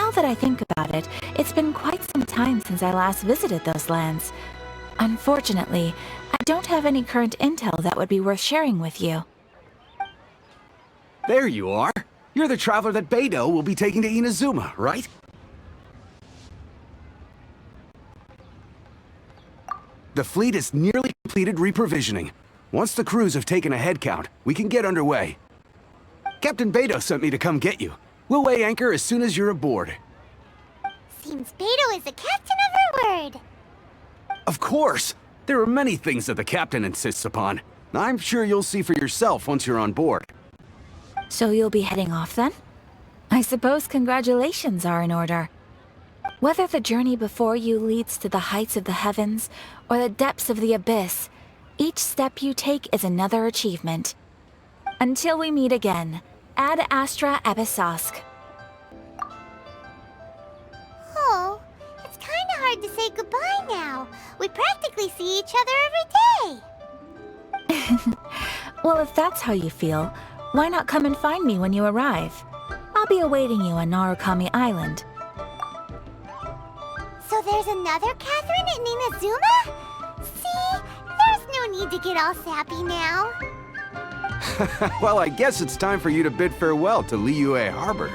Now that I think about it, it's been quite some time since I last visited those lands. Unfortunately, I don't have any current intel that would be worth sharing with you. There you are. You're the traveler that Beidou will be taking to Inazuma, right? The fleet is nearly completed reprovisioning. Once the crews have taken a head count, we can get underway. Captain Beidou sent me to come get you. We'll weigh anchor as soon as you're aboard. Seems Beidou is the captain of her word. Of course! There are many things that the captain insists upon. I'm sure you'll see for yourself once you're on board. So you'll be heading off then? I suppose congratulations are in order. Whether the journey before you leads to the heights of the heavens or the depths of the abyss, each step you take is another achievement. Until we meet again, Ad Astra Abyssosque. Oh, it's kinda hard to say goodbye now. We practically see each other every day. Well, if that's how you feel, why not come and find me when you arrive? I'll be awaiting you on Narukami Island. So there's another Catherine in Inazuma? See, there's no need to get all sappy now. Well, I guess it's time for you to bid farewell to Liyue Harbor.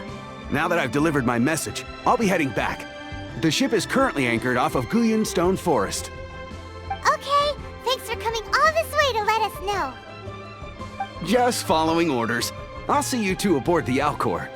Now that I've delivered my message, I'll be heading back. The ship is currently anchored off of Guyan Stone Forest. Okay, thanks for coming all this way to let us know. Just following orders. I'll see you two aboard the Alcor.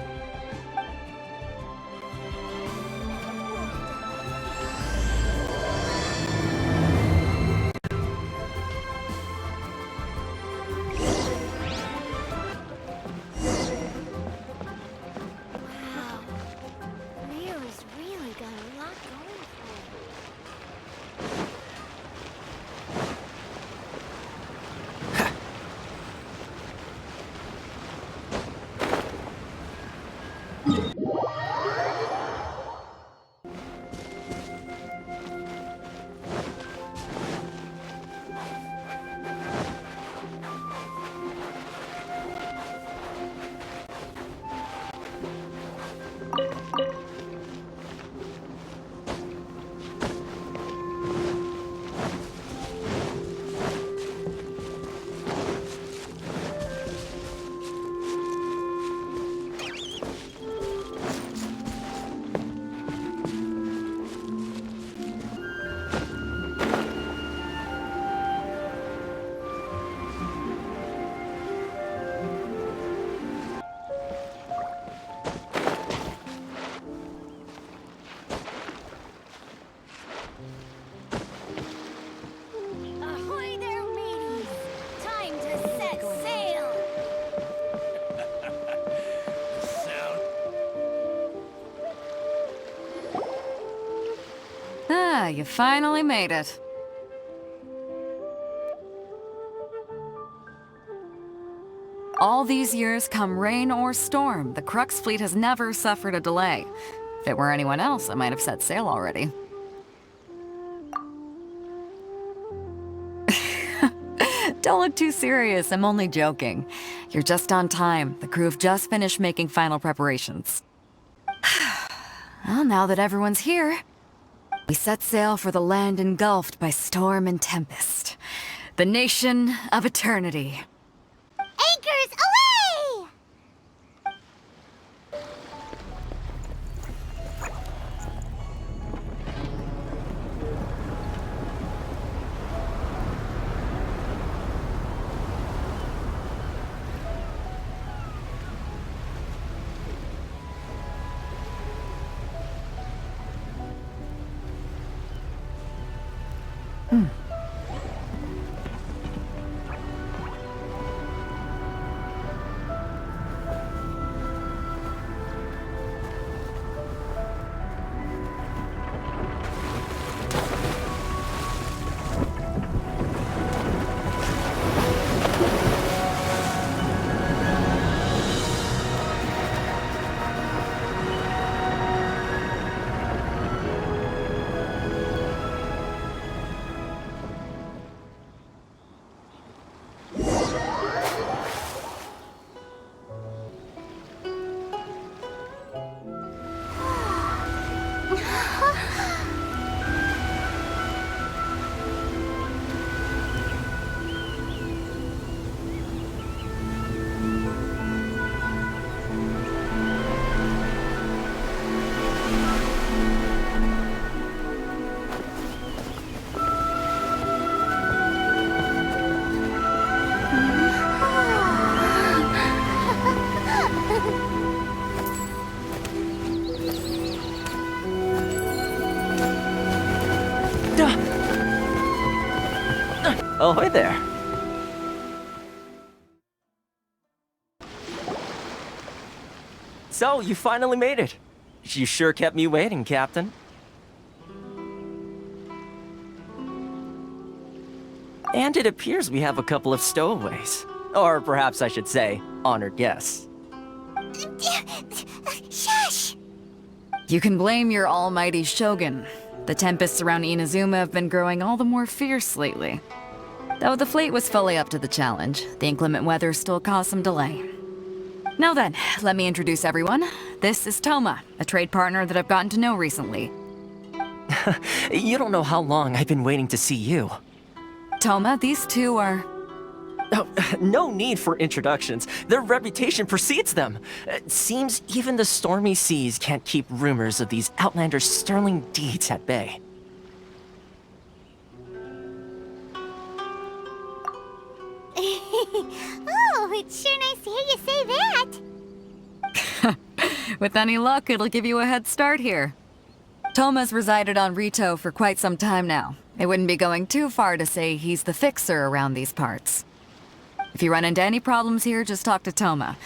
Ahoy there, mateys! Time to set sail! Ah, you finally made it. All these years, come rain or storm, the Crux fleet has never suffered a delay. If it were anyone else, I might have set sail already. Don't look too serious, I'm only joking. You're just on time. The crew have just finished making final preparations. Well, now that everyone's here, we set sail for the land engulfed by storm and tempest. The nation of eternity. Anchors away! Ahoy there. So, you finally made it. You sure kept me waiting, Captain. And it appears we have a couple of stowaways. Or perhaps I should say, honored guests. Shush! You can blame your almighty shogun. The tempests around Inazuma have been growing all the more fierce lately. Though the fleet was fully up to the challenge, the inclement weather still caused some delay. Now then, let me introduce everyone. This is Toma, a trade partner that I've gotten to know recently. You don't know how long I've been waiting to see you. Toma, these two are... Oh, no need for introductions. Their reputation precedes them. It seems even the stormy seas can't keep rumors of these outlanders' sterling deeds at bay. Oh, it's sure nice to hear you say that. With any luck, it'll give you a head start here. Toma's resided on Ritou for quite some time now. It wouldn't be going too far to say he's the fixer around these parts. If you run into any problems here, just talk to Toma.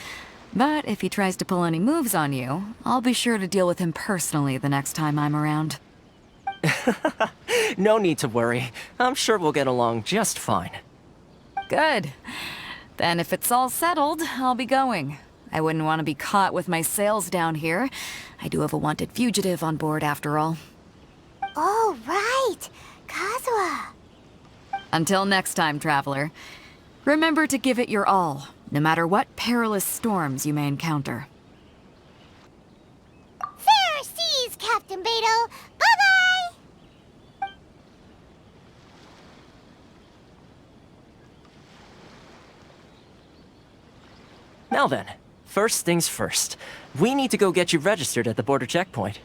But if he tries to pull any moves on you, I'll be sure to deal with him personally the next time I'm around. No need to worry. I'm sure we'll get along just fine. Good. Then if it's all settled, I'll be going. I wouldn't want to be caught with my sails down here. I do have a wanted fugitive on board after all. Oh, right. Kazuha. Until next time, traveler. Remember to give it your all, no matter what perilous storms you may encounter. Fair seas, Captain Beto. Bye-bye! Now then, first things first. We need to go get you registered at the border checkpoint.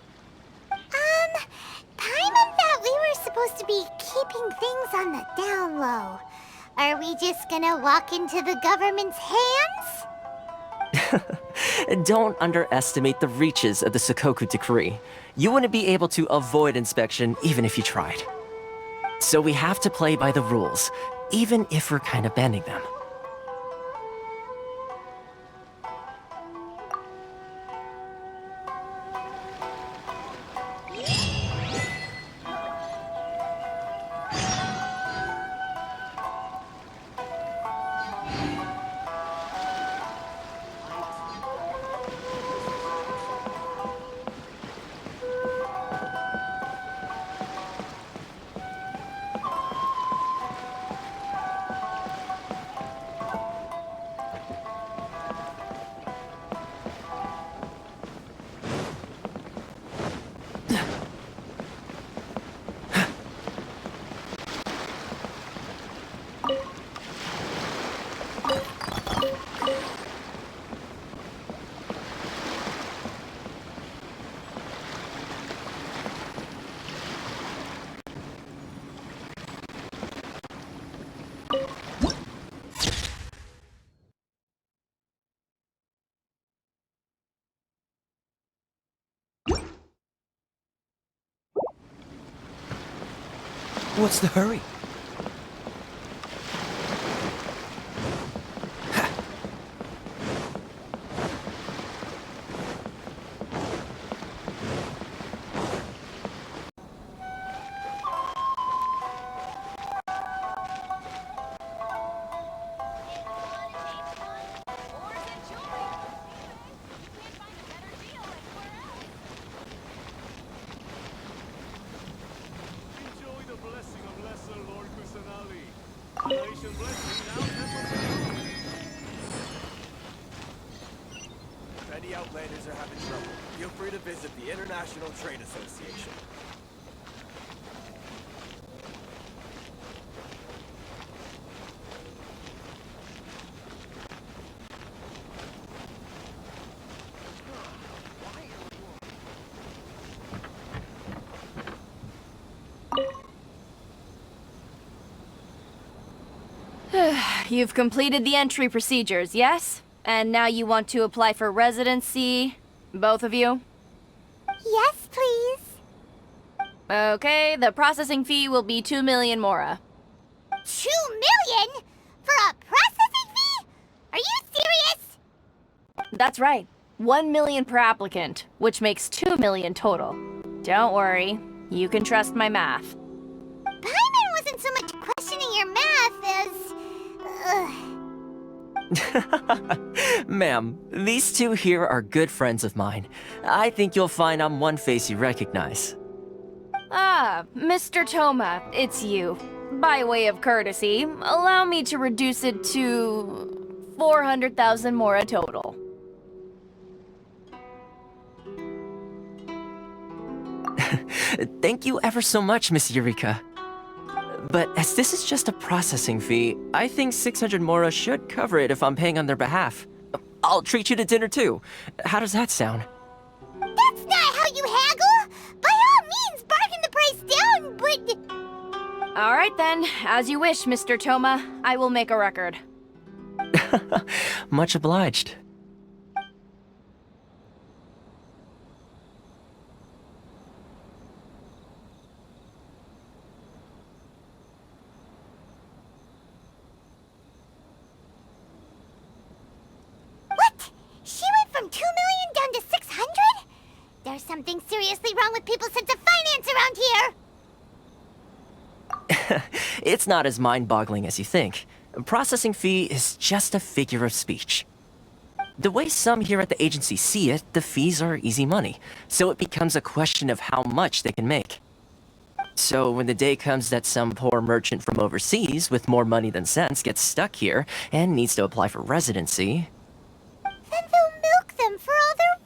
Paimon thought we were supposed to be keeping things on the down low. Are we just gonna walk into the government's hands? Don't underestimate the reaches of the Sakoku Decree. You wouldn't be able to avoid inspection even if you tried. So we have to play by the rules, even if we're kind of bending them. What's the hurry? If any outlanders are having trouble, feel free to visit the International Trade Association. You've completed the entry procedures, yes? And now you want to apply for residency? Both of you? Yes, please. Okay, the processing fee will be 2 million mora. 2 million? For a processing fee? Are you serious? That's right. 1 million per applicant, which makes 2 million total. Don't worry, you can trust my math. Paimon wasn't so much questioning your math as... Ma'am, these two here are good friends of mine. I think you'll find I'm one face you recognize. Ah, Mr. Toma, it's you. By way of courtesy, allow me to reduce it to 400,000 mora total. Thank you ever so much, Miss Eureka. But as this is just a processing fee, I think 600 mora should cover it if I'm paying on their behalf. I'll treat you to dinner too. How does that sound? That's not how you haggle! By all means, bargain the price down, but... Alright then, as you wish, Mr. Toma. I will make a record. Much obliged. What? She went from 2 million down to 600? There's something seriously wrong with people's sense of finance around here! It's not as mind-boggling as you think. A processing fee is just a figure of speech. The way some here at the agency see it, the fees are easy money, so it becomes a question of how much they can make. So when the day comes that some poor merchant from overseas with more money than sense gets stuck here and needs to apply for residency... Then they'll milk them for all they're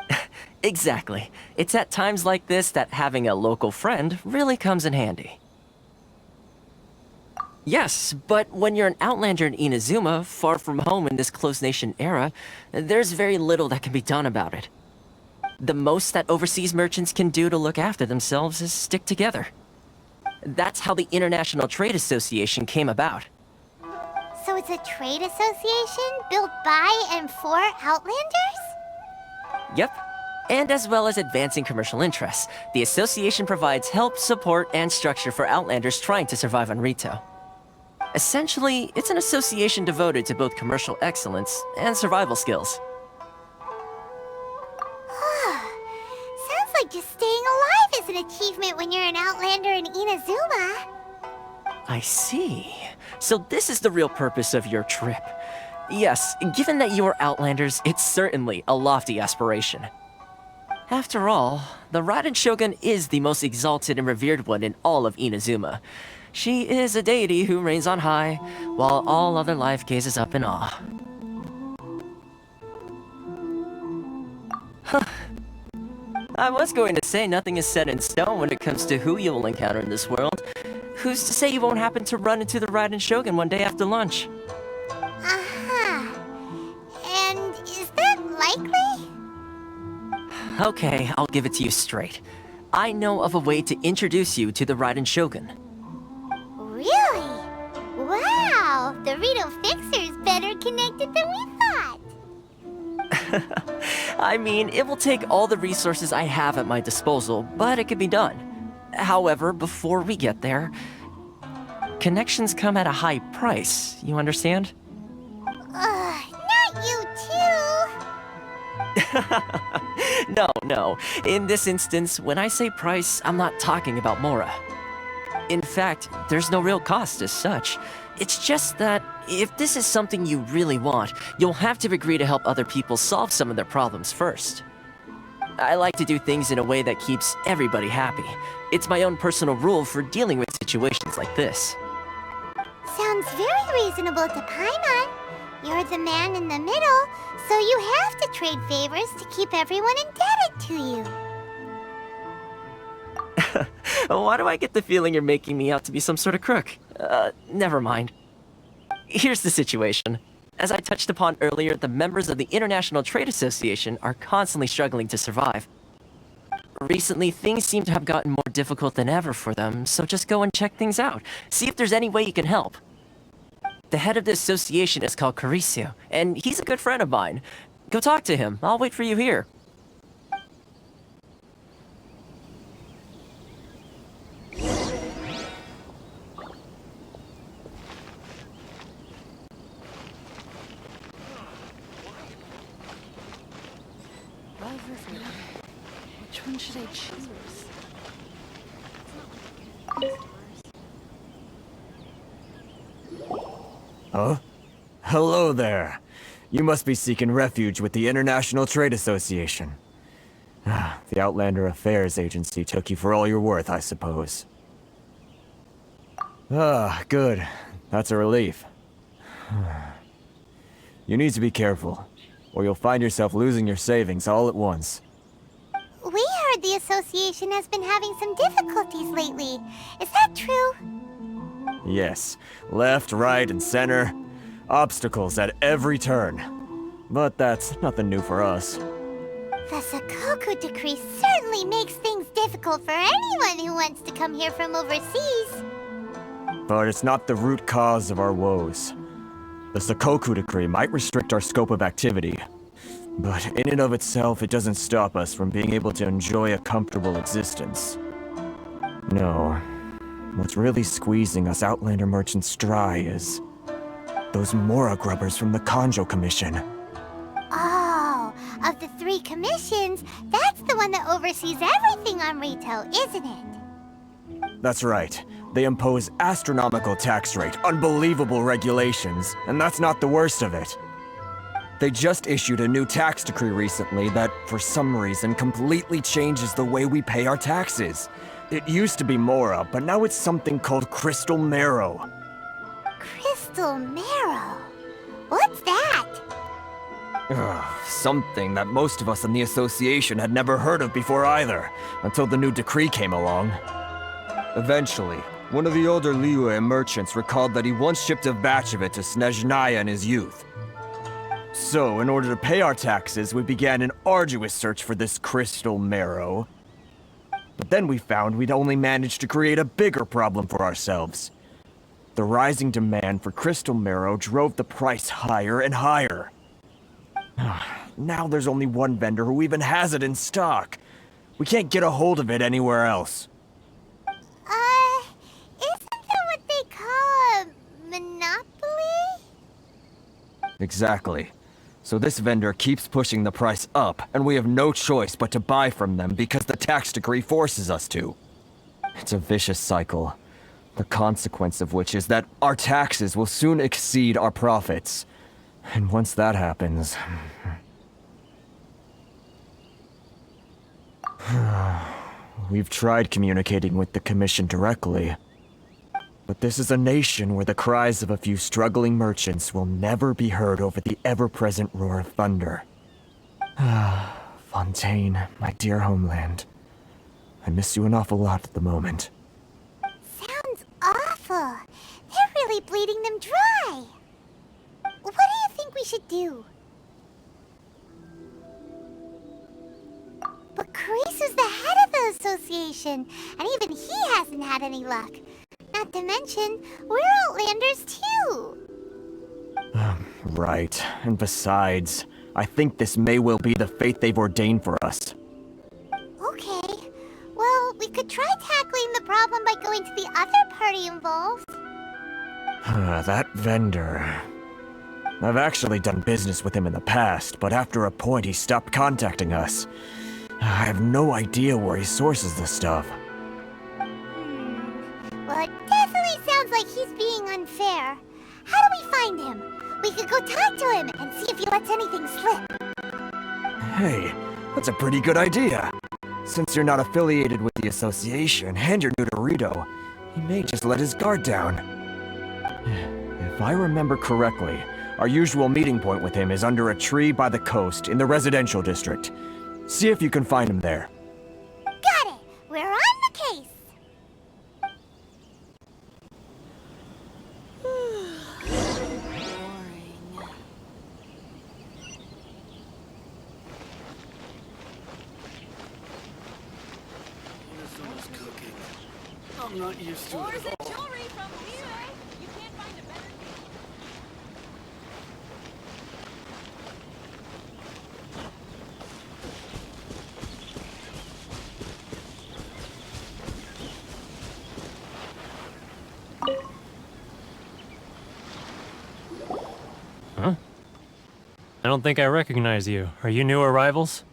worth! Exactly. It's at times like this that having a local friend really comes in handy. Yes, but when you're an outlander in Inazuma, far from home in this closed nation era, there's very little that can be done about it. The most that overseas merchants can do to look after themselves is stick together. That's how the International Trade Association came about. So it's a trade association built by and for Outlanders? Yep. And as well as advancing commercial interests, the association provides help, support, and structure for Outlanders trying to survive on Ritou. Essentially, it's an association devoted to both commercial excellence and survival skills. Sounds like just staying alive is an achievement when you're an Outlander in Inazuma. I see. So this is the real purpose of your trip. Yes, given that you are Outlanders, it's certainly a lofty aspiration. After all, the Raiden Shogun is the most exalted and revered one in all of Inazuma. She is a deity who reigns on high, while all other life gazes up in awe. Huh. I was going to say nothing is set in stone when it comes to who you will encounter in this world. Who's to say you won't happen to run into the Raiden Shogun one day after lunch? Uh-huh. And is that likely? Okay, I'll give it to you straight. I know of a way to introduce you to the Raiden Shogun. Really? Wow! The Ritou Fixer's better connected than we thought! I mean, it will take all the resources I have at my disposal, but it can be done. However, before we get there, connections come at a high price, you understand? Not you too! No. In this instance, when I say price, I'm not talking about Mora. In fact, there's no real cost as such. It's just that if this is something you really want, you'll have to agree to help other people solve some of their problems first. I like to do things in a way that keeps everybody happy. It's my own personal rule for dealing with situations like this. Sounds very reasonable to Paimon. You're the man in the middle, so you have to trade favors to keep everyone indebted to you. Why do I get the feeling you're making me out to be some sort of crook? Never mind. Here's the situation. As I touched upon earlier, the members of the International Trade Association are constantly struggling to survive. Recently, things seem to have gotten more difficult than ever for them, so just go and check things out. See if there's any way you can help. The head of the association is called Carisio, and he's a good friend of mine. Go talk to him. I'll wait for you here. Which one should I choose? Huh? Hello there. You must be seeking refuge with the International Trade Association. The Outlander Affairs Agency took you for all you're worth, I suppose. Good. That's a relief. You need to be careful, or you'll find yourself losing your savings all at once. We heard the association has been having some difficulties lately. Is that true? Yes. Left, right, and center. Obstacles at every turn. But that's nothing new for us. The Sakoku decree certainly makes things difficult for anyone who wants to come here from overseas. But it's not the root cause of our woes. The Sakoku decree might restrict our scope of activity, but in and of itself, it doesn't stop us from being able to enjoy a comfortable existence. No. What's really squeezing us Outlander merchants dry is those Mora grubbers from the Kanjo Commission. Oh, of the 3 commissions, that's the one that oversees everything on Ritou, isn't it? That's right. They impose astronomical tax rate, unbelievable regulations, and that's not the worst of it. They just issued a new tax decree recently that, for some reason, completely changes the way we pay our taxes. It used to be Mora, but now it's something called Crystal Marrow. Crystal Marrow? What's that? Something that most of us in the association had never heard of before either, until the new decree came along. Eventually, one of the older Liyue merchants recalled that he once shipped a batch of it to Snezhnaya in his youth. So, in order to pay our taxes, we began an arduous search for this Crystal Marrow. But then we found we'd only managed to create a bigger problem for ourselves. The rising demand for Crystal Marrow drove the price higher and higher. Now there's only one vendor who even has it in stock. We can't get a hold of it anywhere else. Isn't that what they call a monopoly? Exactly. So this vendor keeps pushing the price up, and we have no choice but to buy from them because the tax decree forces us to. It's a vicious cycle, the consequence of which is that our taxes will soon exceed our profits. And once that happens... We've tried communicating with the Commission directly. But this is a nation where the cries of a few struggling merchants will never be heard over the ever-present roar of thunder. Fontaine, my dear homeland. I miss you an awful lot at the moment. Sounds awful. They're really bleeding them dry. What do you think we should do? But Karisu's the head of the association, and even he hasn't had any luck. Not to mention, we're Outlanders too. Right. And besides, I think this may well be the fate they've ordained for us. Okay. Well, we could try tackling the problem by going to the other party involved. That vendor... I've actually done business with him in the past, but after a point he stopped contacting us. I have no idea where he sources this stuff. Well, it definitely sounds like he's being unfair. How do we find him? We could go talk to him and see if he lets anything slip. Hey, that's a pretty good idea. Since you're not affiliated with the association and you're new to Ritou, he may just let his guard down. If I remember correctly, our usual meeting point with him is under a tree by the coast in the residential district. See if you can find him there. Got it! We're on the case! Inazuma's cooking. I'm not used to it at all. jewelry from Liyue? You can't find a better Huh? I don't think I recognize you. Are you new arrivals?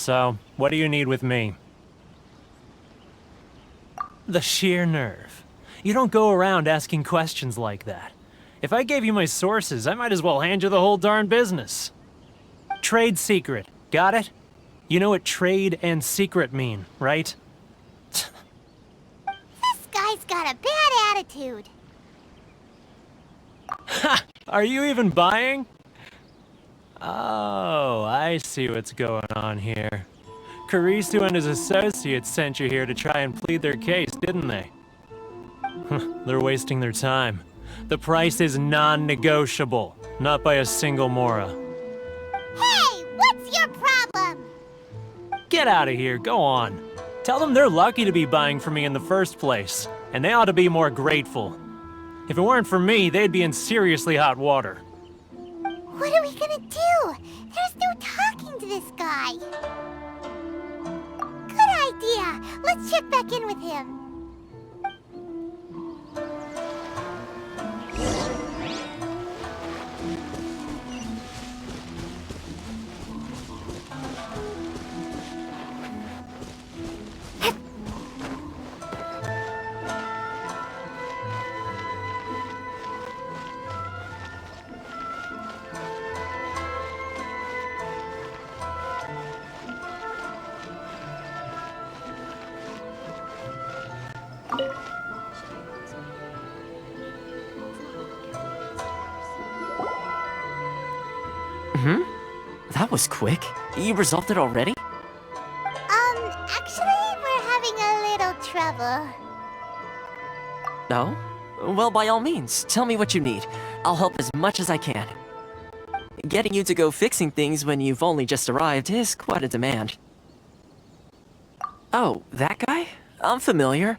So, what do you need with me? The sheer nerve. You don't go around asking questions like that. If I gave you my sources, I might as well hand you the whole darn business. Trade secret, got it? You know what trade and secret mean, right? This guy's got a bad attitude. Ha! Are you even buying? Oh, I see what's going on here. Ritou and his associates sent you here to try and plead their case, didn't they? They're wasting their time. The price is non-negotiable, not by a single Mora. Hey, what's your problem? Get out of here, go on. Tell them they're lucky to be buying from me in the first place, and they ought to be more grateful. If it weren't for me, they'd be in seriously hot water. What are we gonna do? There's no talking to this guy. Good idea. Let's check back in with him. That was quick. You resolved it already? Actually, we're having a little trouble. No? Well, by all means, tell me what you need. I'll help as much as I can. Getting you to go fixing things when you've only just arrived is quite a demand. Oh, that guy? I'm familiar.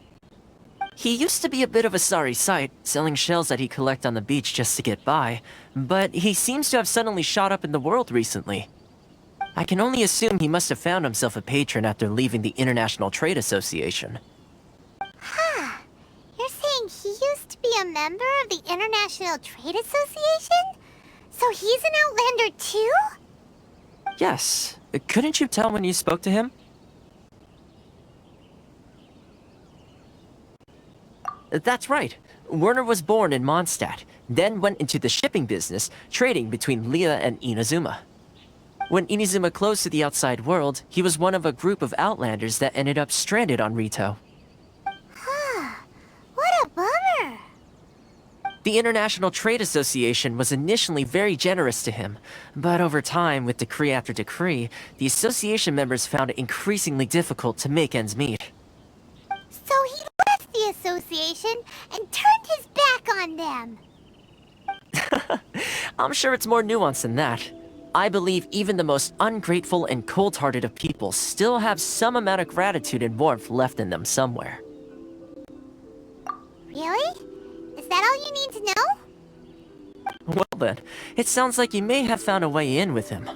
He used to be a bit of a sorry sight, selling shells that he collect on the beach just to get by, but he seems to have suddenly shot up in the world recently. I can only assume he must have found himself a patron after leaving the International Trade Association. Huh. You're saying he used to be a member of the International Trade Association? So he's an Outlander too? Yes. Couldn't you tell when you spoke to him? That's right. Werner was born in Mondstadt, then went into the shipping business, trading between Leah and Inazuma. When Inazuma closed to the outside world, he was one of a group of Outlanders that ended up stranded on Ritou. What a bummer. The International Trade Association was initially very generous to him, but over time, with decree after decree, the association members found it increasingly difficult to make ends meet. So he left the association and turned his back on them. I'm sure it's more nuanced than that. I believe even the most ungrateful and cold-hearted of people still have some amount of gratitude and warmth left in them somewhere. Really? Is that all you need to know? Well then, it sounds like you may have found a way in with him.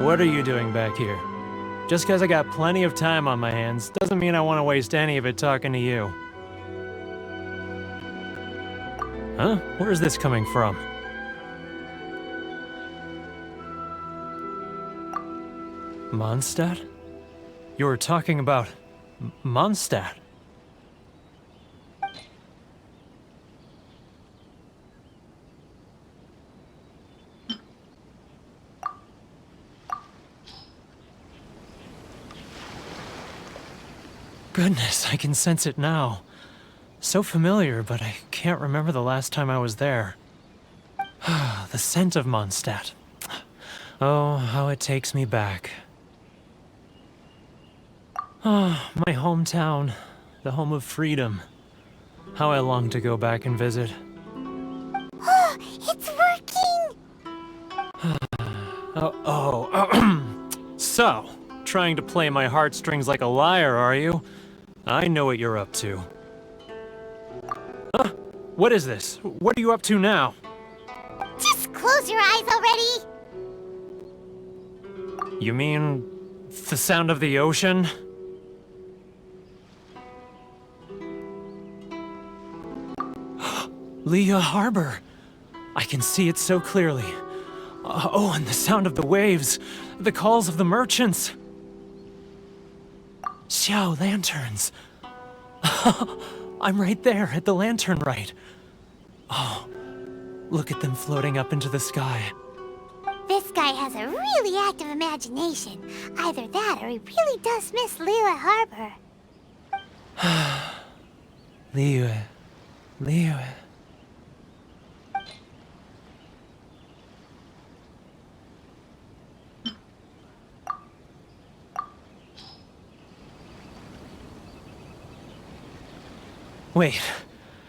What are you doing back here? Just because I got plenty of time on my hands doesn't mean I want to waste any of it talking to you. Huh? Where is this coming from? Mondstadt? You were talking about Mondstadt. Goodness, I can sense it now. So familiar, but I can't remember the last time I was there. The scent of Mondstadt. Oh, how it takes me back. Oh, my hometown, the home of freedom. How I long to go back and visit. Oh, it's working! So, trying to play my heartstrings like a liar, are you? I know what you're up to. Huh? What is this? What are you up to now? Just close your eyes already! You mean the sound of the ocean? Leah Harbor. I can see it so clearly. Oh, and the sound of the waves. The calls of the merchants. Xiao lanterns. I'm right there at the lantern right. Oh, look at them floating up into the sky. This guy has a really active imagination. Either that or he really does miss Liyue Harbor. Liyue. Liyue. Wait.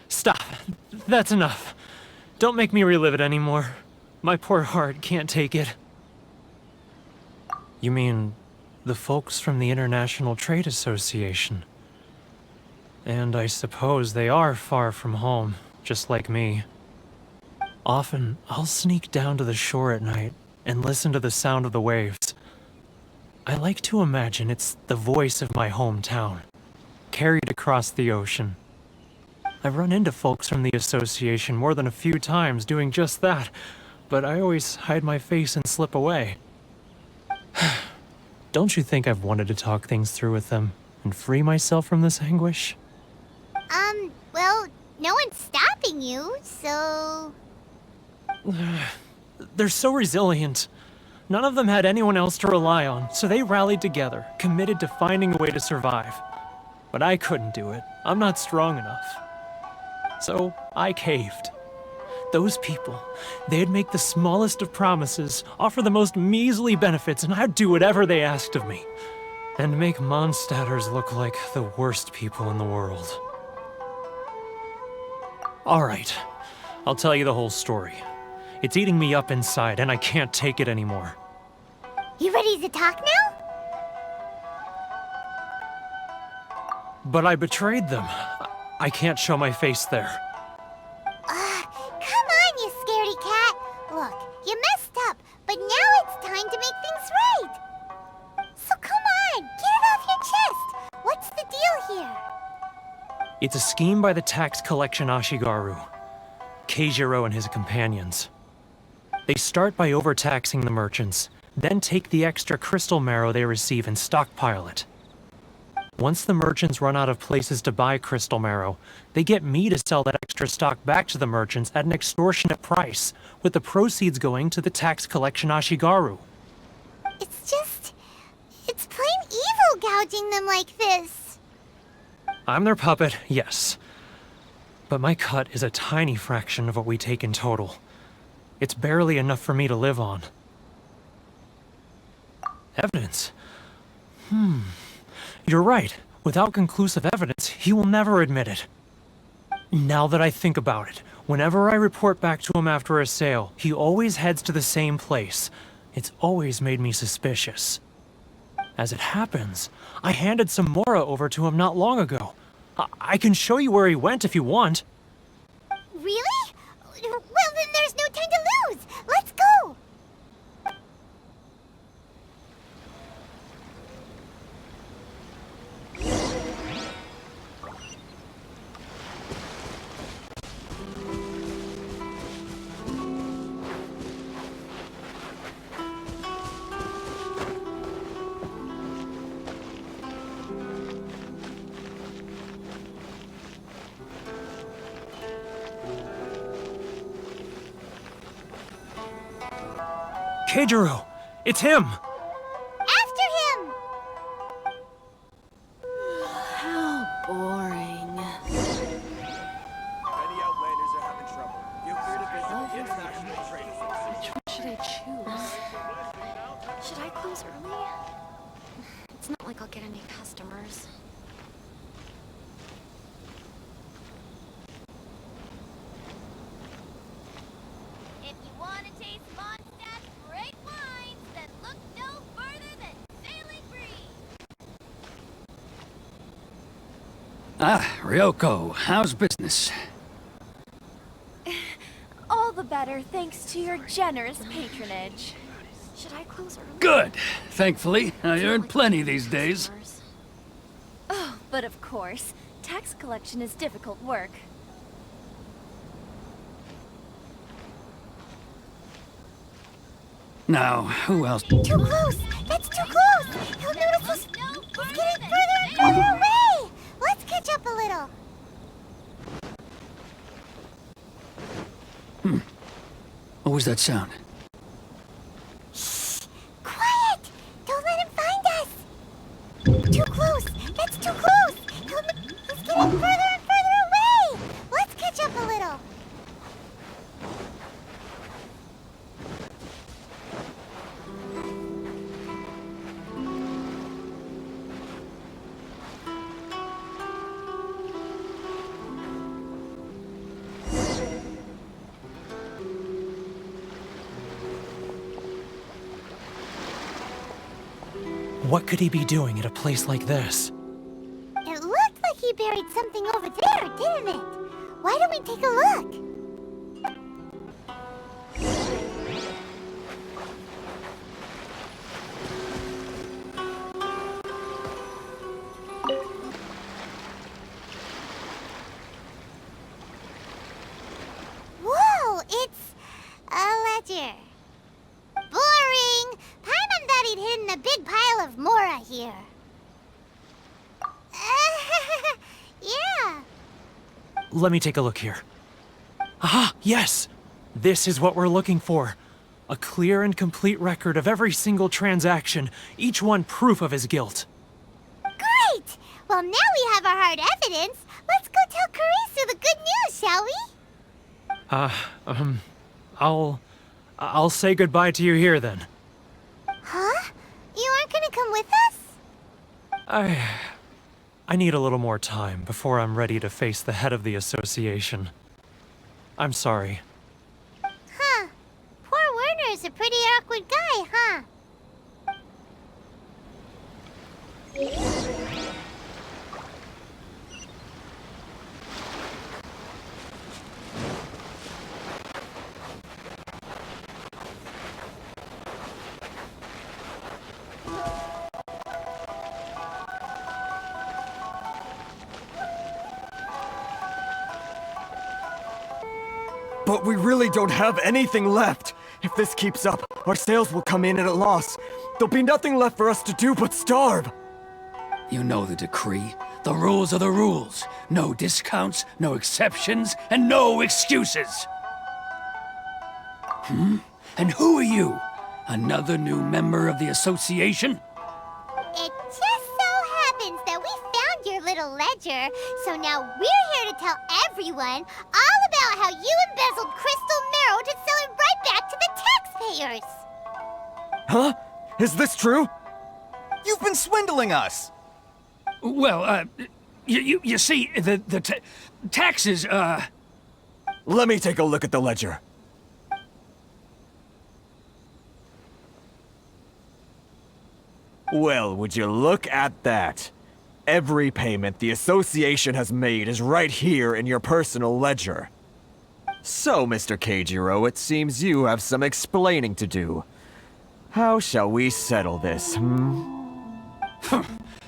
Stop. That's enough. Don't make me relive it anymore. My poor heart can't take it. You mean the folks from the International Trade Association? And I suppose they are far from home, just like me. Often, I'll sneak down to the shore at night and listen to the sound of the waves. I like to imagine it's the voice of my hometown, carried across the ocean. I've run into folks from the association more than a few times doing just that, but I always hide my face and slip away. Don't you think I've wanted to talk things through with them and free myself from this anguish? Well, no one's stopping you, so... They're so resilient. None of them had anyone else to rely on, so they rallied together, committed to finding a way to survive. But I couldn't do it. I'm not strong enough. So I caved. Those people, they'd make the smallest of promises, offer the most measly benefits, and I'd do whatever they asked of me. And make Mondstadters look like the worst people in the world. Alright, I'll tell you the whole story. It's eating me up inside, and I can't take it anymore. You ready to talk now? But I betrayed them. I can't show my face there. Come on, you scaredy cat. Look, you messed up, but now it's time to make things right. So come on, get it off your chest. What's the deal here? It's a scheme by the tax collection Ashigaru, Keijiro and his companions. They start by overtaxing the merchants, then take the extra crystal marrow they receive and stockpile it. Once the merchants run out of places to buy crystal marrow, they get me to sell that extra stock back to the merchants at an extortionate price, with the proceeds going to the tax collection Ashigaru. It's plain evil gouging them like this. I'm their puppet, yes. But my cut is a tiny fraction of what we take in total. It's barely enough for me to live on. Evidence? You're right. Without conclusive evidence, he will never admit it. Now that I think about it, whenever I report back to him after a sale, he always heads to the same place. It's always made me suspicious. As it happens, I handed some Mora over to him not long ago. I can show you where he went if you want. Really? Well, then there's no time to lose. Let's go. Keijiro! It's him! After him! How boring. If any Outlanders are having trouble, feel free to visit the International Trade Association. Which one should I choose? Should I close early? It's not like I'll get any customers. If you want to taste Mondstadt's great wines, then look no further than Sailing Breeze. Ryoko, how's business? All the better thanks to your generous patronage. Should I close early? Good. Thankfully, I earn plenty these days. Oh, but of course, tax collection is difficult work. Now, who else? Too close! That's too close! He'll notice us! He's getting further and further away! Let's catch up a little. What was that sound? Shh! Quiet! Don't let him find us! Too close! That's too close! He's getting further and further away! Let's catch up a little. What could he be doing at a place like this? It looked like he buried something over there, didn't it? Why don't we take a look? Whoa, it's a ledger. Boring! Paimon thought he'd hidden a big pile of Mora here. Yeah. Let me take a look here. Ah, yes! This is what we're looking for. A clear and complete record of every single transaction, each one proof of his guilt. Great! Well, now we have our hard evidence. Let's go tell Karisu the good news, shall we? I'll say goodbye to you here then. Huh? You aren't gonna come with us? I need a little more time before I'm ready to face the head of the association. I'm sorry. Huh. Poor Werner's a pretty awkward guy, huh? But we really don't have anything left. If this keeps up, our sales will come in at a loss. There'll be nothing left for us to do but starve. You know the decree. The rules are the rules. No discounts, no exceptions, and no excuses. And who are you? Another new member of the association? It just so happens that we found your little ledger, so now we're here to tell everyone all about how you embezzled crystal marrow to sell it right back to the taxpayers. Huh? Is this true? You've been swindling us! Well, you see, the taxes, Let me take a look at the ledger. Well, would you look at that? Every payment the association has made is right here in your personal ledger. So, Mr. Keijiro, it seems you have some explaining to do. How shall we settle this,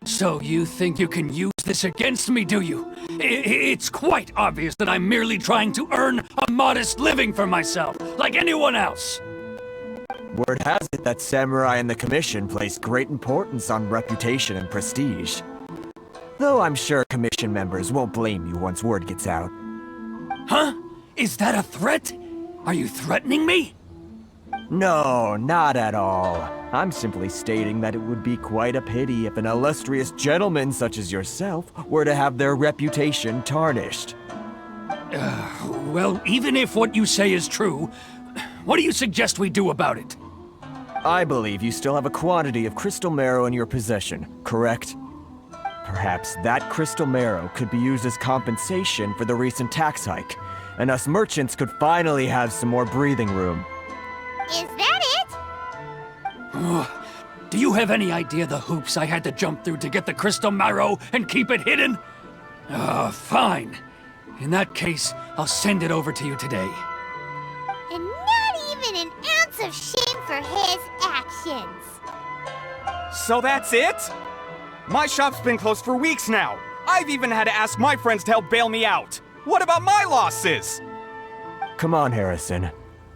So you think you can use this against me, do you? It's quite obvious that I'm merely trying to earn a modest living for myself, like anyone else. Word has it that Samurai and the Commission place great importance on reputation and prestige. Though I'm sure Commission members won't blame you once word gets out. Huh? Is that a threat? Are you threatening me? No, not at all. I'm simply stating that it would be quite a pity if an illustrious gentleman such as yourself were to have their reputation tarnished. Well, even if what you say is true, what do you suggest we do about it? I believe you still have a quantity of crystal marrow in your possession, correct? Perhaps that crystal marrow could be used as compensation for the recent tax hike, and us merchants could finally have some more breathing room. Is that it? Do you have any idea the hoops I had to jump through to get the crystal marrow and keep it hidden? Fine. In that case, I'll send it over to you today. And not even an ounce of shame for his actions. So that's it? My shop's been closed for weeks now. I've even had to ask my friends to help bail me out. What about my losses? Come on, Harrison.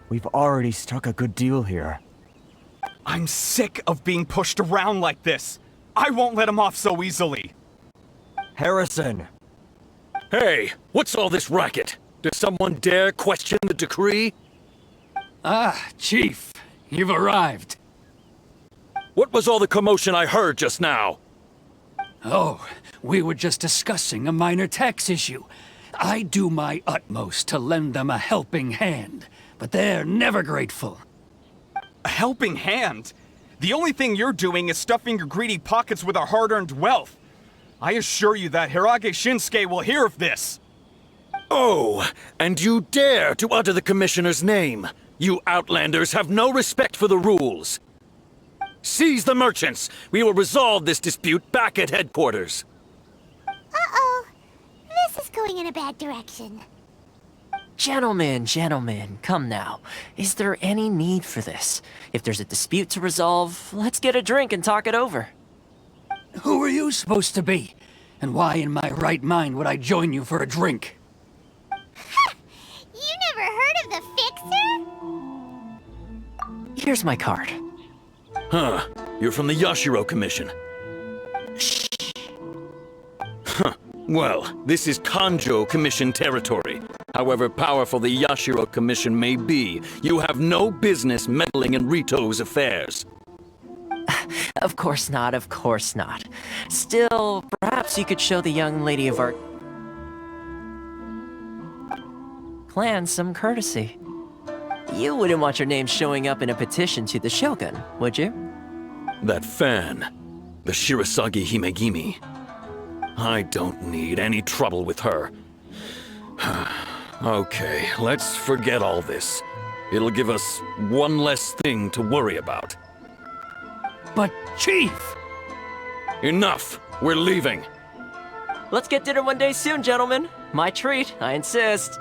We've already struck a good deal here. I'm sick of being pushed around like this. I won't let him off so easily. Harrison! Hey, what's all this racket? Does someone dare question the decree? Ah, Chief, you've arrived. What was all the commotion I heard just now? Oh, we were just discussing a minor tax issue. I do my utmost to lend them a helping hand, but they're never grateful. A helping hand? The only thing you're doing is stuffing your greedy pockets with our hard-earned wealth. I assure you that Hirage Shinsuke will hear of this. Oh, and you dare to utter the Commissioner's name. You Outlanders have no respect for the rules. Seize the merchants. We will resolve this dispute back at headquarters. Uh-oh. This is going in a bad direction. Gentlemen, come now. Is there any need for this? If there's a dispute to resolve, let's get a drink and talk it over. Who are you supposed to be? And why in my right mind would I join you for a drink? You never heard of the Fixer? Here's my card. Huh. You're from the Yashiro Commission. Shh. Huh. Well, this is Kanjo Commission territory. However powerful the Yashiro Commission may be, you have no business meddling in Ritou's affairs. Of course not. Still, perhaps you could show the young lady of our clan some courtesy. You wouldn't want your name showing up in a petition to the Shogun, would you? That fan, the Shirasagi Himegimi. I don't need any trouble with her. Okay, let's forget all this. It'll give us one less thing to worry about. But, Chief! Enough! We're leaving. Let's get dinner one day soon, gentlemen. My treat, I insist.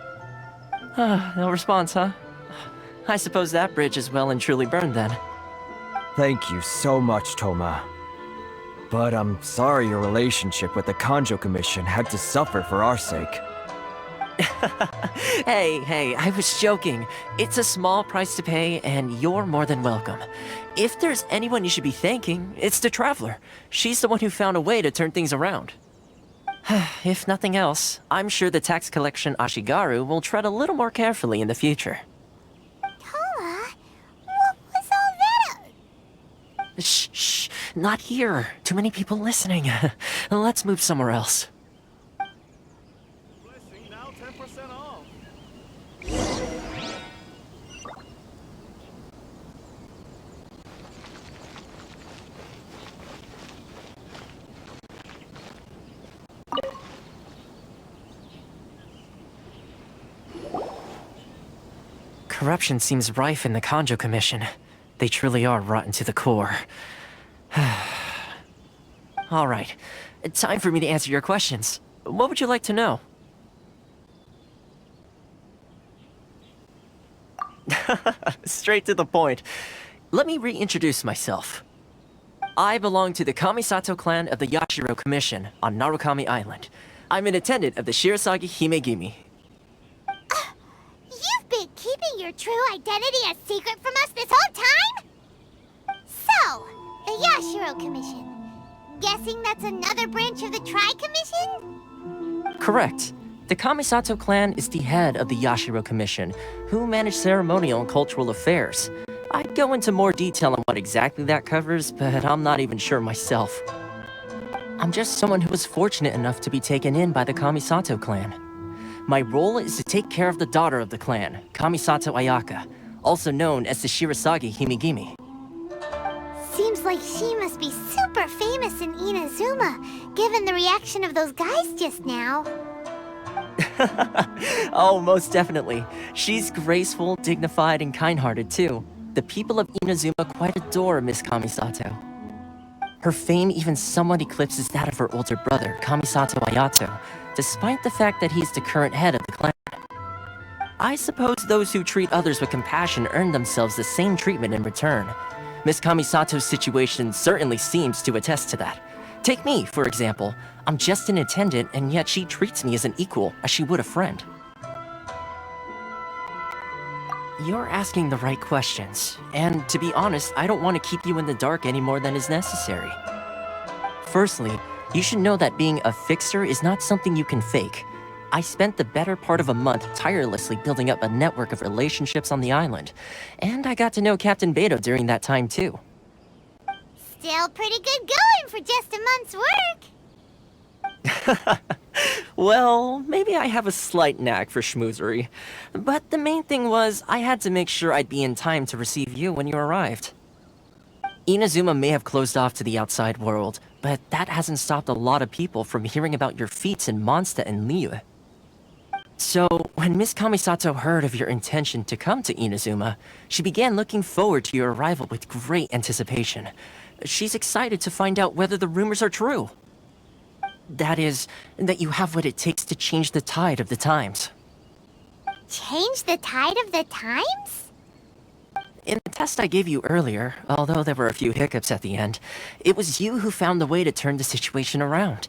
No response, huh? I suppose that bridge is well and truly burned then. Thank you so much, Toma. But I'm sorry your relationship with the Kanjo Commission had to suffer for our sake. Hey, I was joking. It's a small price to pay, and you're more than welcome. If there's anyone you should be thanking, it's the Traveler. She's the one who found a way to turn things around. If nothing else, I'm sure the tax collection Ashigaru will tread a little more carefully in the future. Toma, what was all that? Shh, not here. Too many people listening. Let's move somewhere else. Now 10% off. Corruption seems rife in the Kanjo Commission. They truly are rotten to the core. All right, time for me to answer your questions. What would you like to know? Straight to the point. Let me reintroduce myself. I belong to the Kamisato clan of the Yashiro Commission on Narukami Island. I'm an attendant of the Shirasagi Himegimi. You've been keeping your true identity a secret from us this whole time? So, the Yashiro Commission. Guessing that's another branch of the Tri-Commission? Correct. The Kamisato clan is the head of the Yashiro Commission, who manage ceremonial and cultural affairs. I'd go into more detail on what exactly that covers, but I'm not even sure myself. I'm just someone who was fortunate enough to be taken in by the Kamisato clan. My role is to take care of the daughter of the clan, Kamisato Ayaka, also known as the Shirasagi Himegimi. Seems like she must be super famous in Inazuma, given the reaction of those guys just now. Oh, most definitely. She's graceful, dignified, and kind-hearted too. The people of Inazuma quite adore Miss Kamisato. Her fame even somewhat eclipses that of her older brother, Kamisato Ayato, despite the fact that he's the current head of the clan. I suppose those who treat others with compassion earn themselves the same treatment in return. Miss Kamisato's situation certainly seems to attest to that. Take me, for example. I'm just an attendant, and yet she treats me as an equal, as she would a friend. You're asking the right questions, and to be honest, I don't want to keep you in the dark any more than is necessary. Firstly, you should know that being a fixer is not something you can fake. I spent the better part of a month tirelessly building up a network of relationships on the island, and I got to know Captain Beto during that time too. Still pretty good going for just a month's work. Well, maybe I have a slight knack for schmoozery. But the main thing was, I had to make sure I'd be in time to receive you when you arrived. Inazuma may have closed off to the outside world, but that hasn't stopped a lot of people from hearing about your feats in Mondstadt and Liyue. So, when Miss Kamisato heard of your intention to come to Inazuma, she began looking forward to your arrival with great anticipation. She's excited to find out whether the rumors are true. That is, that you have what it takes to change the tide of the times. Change the tide of the times? In the test I gave you earlier, although there were a few hiccups at the end, it was you who found the way to turn the situation around.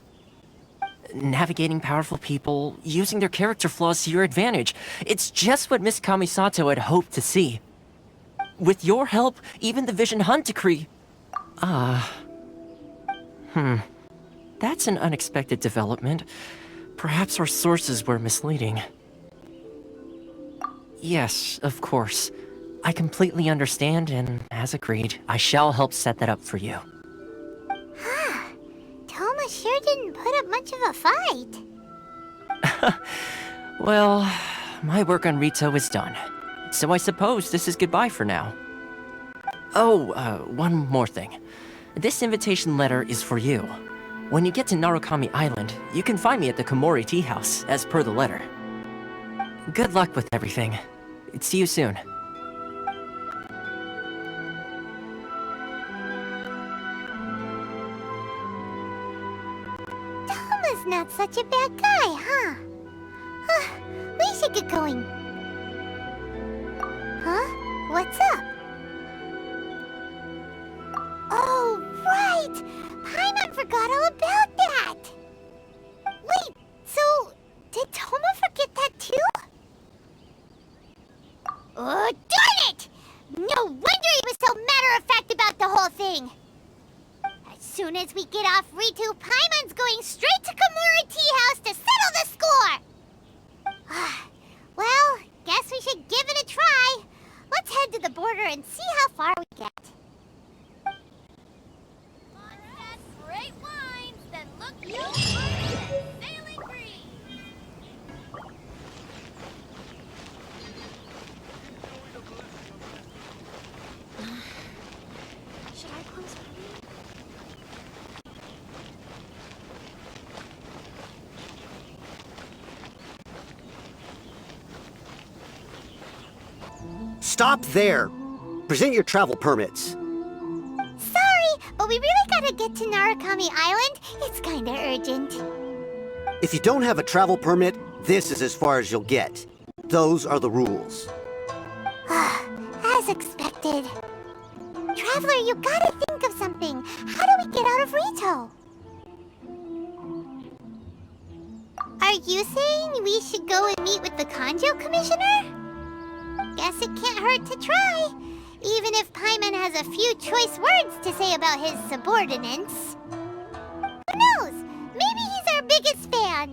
Navigating powerful people, using their character flaws to your advantage, it's just what Miss Kamisato had hoped to see. With your help, even the Vision Hunt decree... That's an unexpected development. Perhaps our sources were misleading. Yes, of course. I completely understand, and as agreed, I shall help set that up for you. Toma sure didn't put up much of a fight. Well, my work on Ritou is done. So I suppose this is goodbye for now. Oh, one more thing. This invitation letter is for you. When you get to Narukami Island, you can find me at the Komori Tea House, as per the letter. Good luck with everything. See you soon. Toma's not such a bad guy, huh? We should get going. Huh? What's up? Oh, right! Paimon forgot all about that! Wait, so... did Toma forget that too? Oh, darn it! No wonder he was so matter-of-fact about the whole thing! As soon as we get off Ritou, Paimon's going straight to Komori Tea House to settle the score! Well, guess we should give it a try. Let's head to the border and see how far we get. Great wines that look no finer than sailing breeze. Should I close my Stop there! Present your travel permits. Sorry, but we really gotta get to Narukami Island. It's kinda urgent. If you don't have a travel permit, this is as far as you'll get. Those are the rules. As expected. Traveler, you gotta think of something. How do we get out of Ritou? Are you saying we should go and meet with the Kanjo Commissioner? Guess it can't hurt to try. Even if Paimon has a few choice words to say about his subordinates. Who knows? Maybe he's our biggest fan.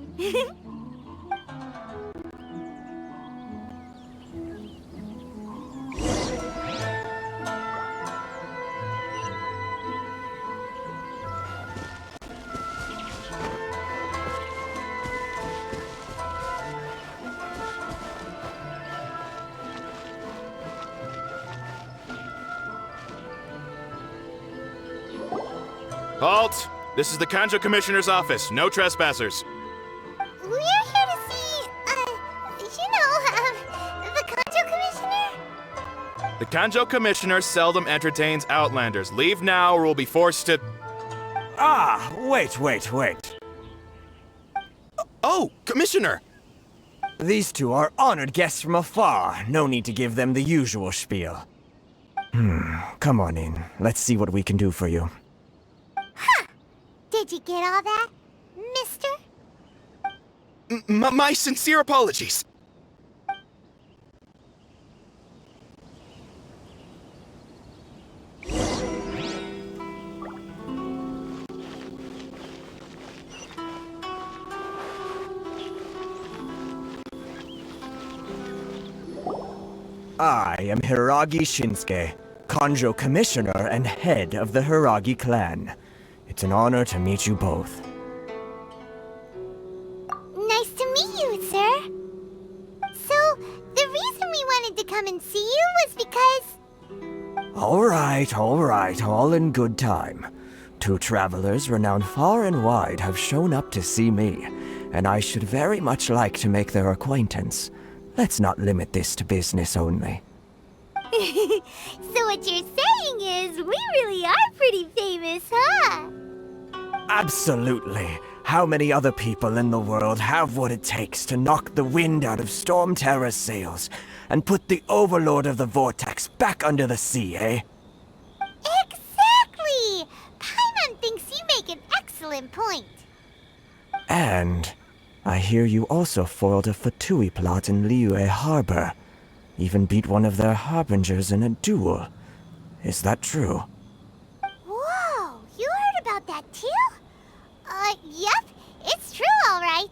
Halt! This is the Kanjo Commissioner's office. No trespassers. We're here to see, the Kanjo Commissioner? The Kanjo Commissioner seldom entertains Outlanders. Leave now or we'll be forced to... Ah, wait. Oh, Commissioner! These two are honored guests from afar. No need to give them the usual spiel. Come on in. Let's see what we can do for you. Huh! Did you get all that, mister? My sincere apologies. I am Hiragi Shinsuke, Kanjo Commissioner and head of the Hiragi clan. It's an honor to meet you both. Nice to meet you, sir. So, the reason we wanted to come and see you was because... All right, all in good time. Two travelers renowned far and wide have shown up to see me, and I should very much like to make their acquaintance. Let's not limit this to business only. So what you're saying is, we really are pretty famous, huh? Absolutely. How many other people in the world have what it takes to knock the wind out of Storm Terror's sails and put the Overlord of the Vortex back under the sea, eh? Exactly! Paimon thinks you make an excellent point. And I hear you also foiled a Fatui plot in Liyue Harbor. Even beat one of their harbingers in a duel. Is that true? Whoa, you heard about that too? Yep, it's true, all right.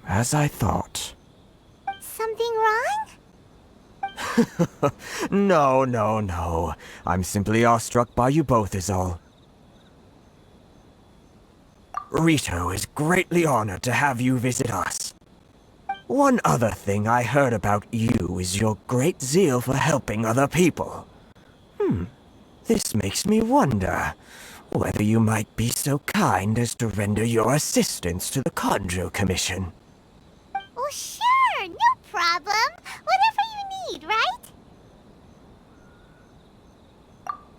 As I thought. Something wrong? No. I'm simply awestruck by you both is all. Ritou is greatly honored to have you visit us. One other thing I heard about you is your great zeal for helping other people. This makes me wonder whether you might be so kind as to render your assistance to the Kanjo Commission. Oh, sure, no problem. Whatever you need, right?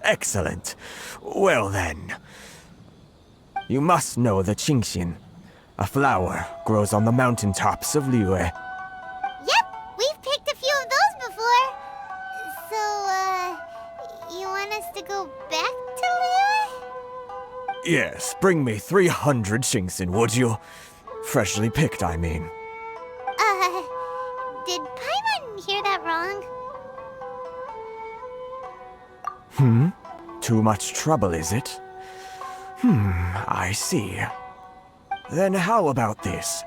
Excellent. Well then, you must know the Qingxian. A flower grows on the mountaintops of Liyue. Yep, we've picked a few of those before. So, you want us to go back to Liyue? Yes, bring me 300 Qingxian, would you? Freshly picked, I mean. Did Paimon hear that wrong? Too much trouble, is it? I see. Then how about this?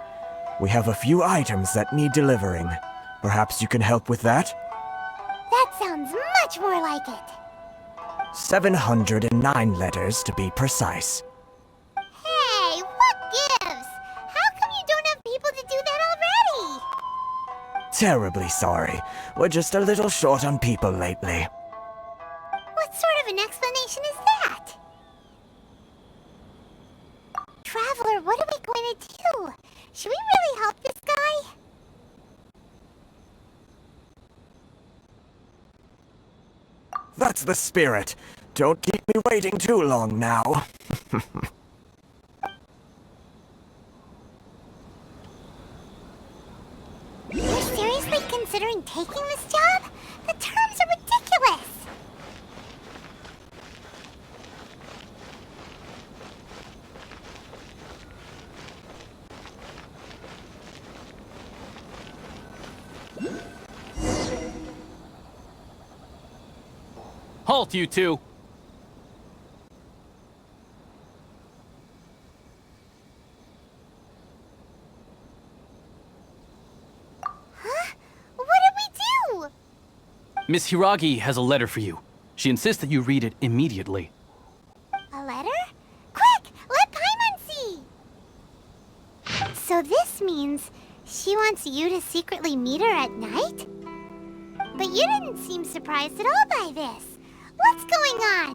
We have a few items that need delivering. Perhaps you can help with that? That sounds much more like it. 709 letters to be precise. Hey, what gives? How come you don't have people to do that already? Terribly sorry. We're just a little short on people lately. What sort of an explanation is that? Traveler, what are we going to do? Should we really help this guy? That's the spirit. Don't keep me waiting too long now. You're seriously considering taking this job? The terms are ridiculous! Halt, you two! Huh? What did we do? Miss Hiragi has a letter for you. She insists that you read it immediately. A letter? Quick! Let Paimon see! So this means she wants you to secretly meet her at night? But you didn't seem surprised at all by this. What's going on?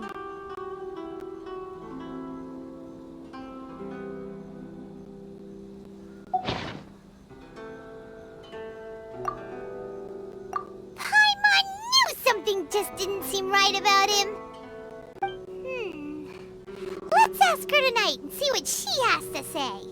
Paimon knew something just didn't seem right about him. ask her tonight and see what she has to say.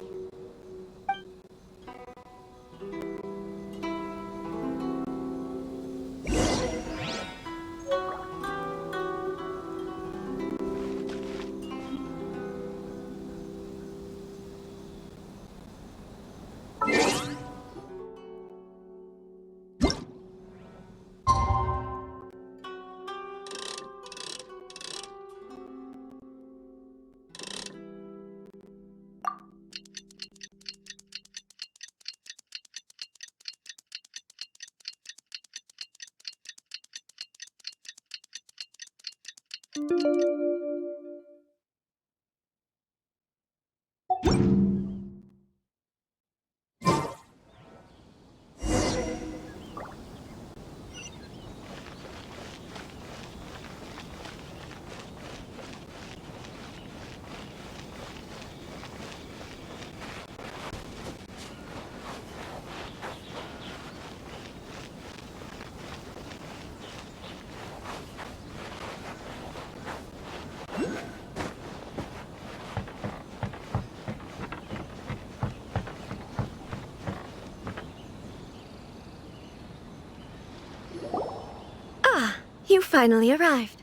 You finally arrived.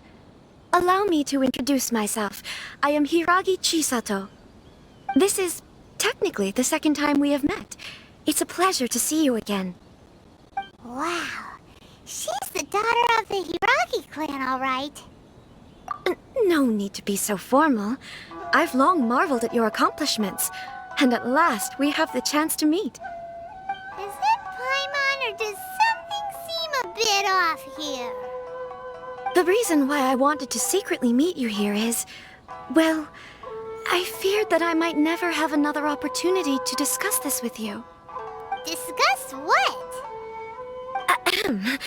Allow me to introduce myself. I am Hiiragi Chisato. This is technically the second time we have met. It's a pleasure to see you again. Wow. She's the daughter of the Hiiragi clan, all right. No need to be so formal. I've long marveled at your accomplishments, and at last we have the chance to meet. Is it Paimon, or does something seem a bit off here? The reason why I wanted to secretly meet you here is, well, I feared that I might never have another opportunity to discuss this with you. Discuss what? Ahem.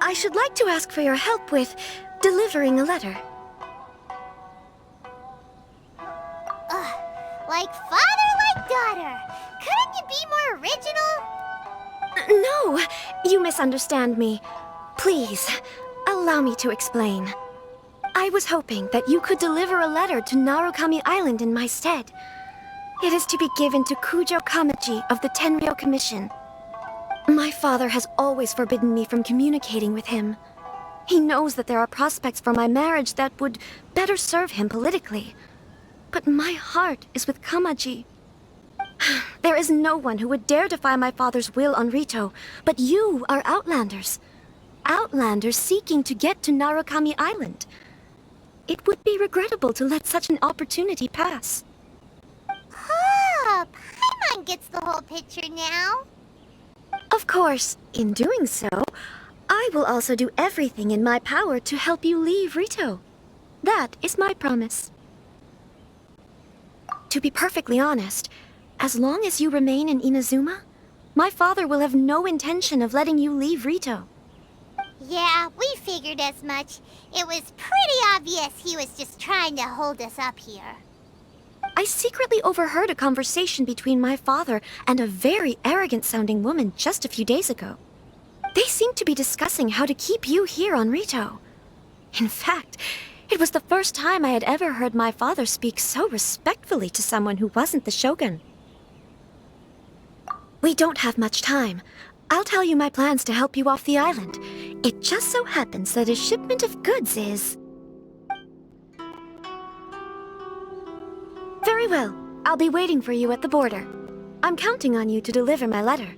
I should like to ask for your help with delivering a letter. Like father, like daughter. Couldn't you be more original? No, you misunderstand me. Please, allow me to explain. I was hoping that you could deliver a letter to Narukami Island in my stead. It is to be given to Kujo Kamaji of the Tenryou Commission. My father has always forbidden me from communicating with him. He knows that there are prospects for my marriage that would better serve him politically. But my heart is with Kamaji. There is no one who would dare defy my father's will on Ritou, but you are Outlanders. Outlanders seeking to get to Narukami Island. It would be regrettable to let such an opportunity pass. Oh, Paimon gets the whole picture now. Of course, in doing so, I will also do everything in my power to help you leave Ritou. That is my promise. To be perfectly honest, as long as you remain in Inazuma, my father will have no intention of letting you leave Ritou. Yeah, we figured as much. It was pretty obvious he was just trying to hold us up here. I secretly overheard a conversation between my father and a very arrogant-sounding woman just a few days ago. They seemed to be discussing how to keep you here on Ritou. In fact, it was the first time I had ever heard my father speak so respectfully to someone who wasn't the Shogun. We don't have much time. I'll tell you my plans to help you off the island. It just so happens that a shipment of goods is... Very well. I'll be waiting for you at the border. I'm counting on you to deliver my letter.